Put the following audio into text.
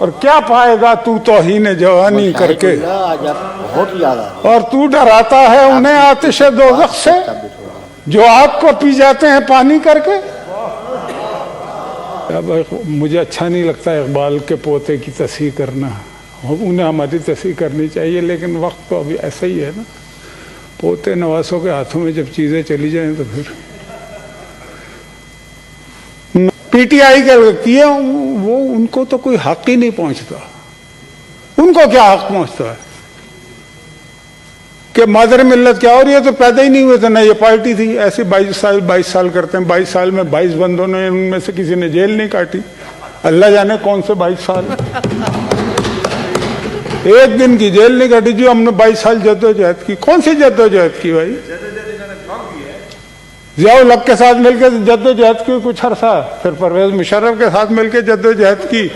और क्या पाएगा तू तौहीन जवानी करके, बहुत ज्यादा, और तू डराता है उन्हें आतिश दोज़ख से जो आग को पी जाते हैं पानी करके। अब मुझे अच्छा नहीं लगता इकबाल के पोते की तस्हीह करना, उन्हें हमारी तस्हीह करनी चाहिए, लेकिन वक्त तो अभी ऐसा ही है ना, पोते नवासों के हाथों में जब चीज़ें चली जाएं तो फिर पीटीआई के किए वो, उनको तो कोई हक ही नहीं पहुंचता। उनको क्या हक पहुंचता है कि मादर मिल्लत क्या, और ये तो पैदा ही नहीं हुए थे ना, ये पार्टी थी ऐसे 22 साल करते हैं, 22 साल में 22 बंदों ने, उनमें से किसी ने जेल नहीं काटी, अल्लाह जाने कौन से 22 साल, एक दिन की जेल नहीं काटी जी। हमने 22 साल जद्दोजहद की, कौन सी जद्दोजहद की भाई? जियाउल हक के साथ मिलकर जद्दोजहद की कुछ अरसा, फिर परवेज मुशर्रफ के साथ मिलकर जद्दोजहद की,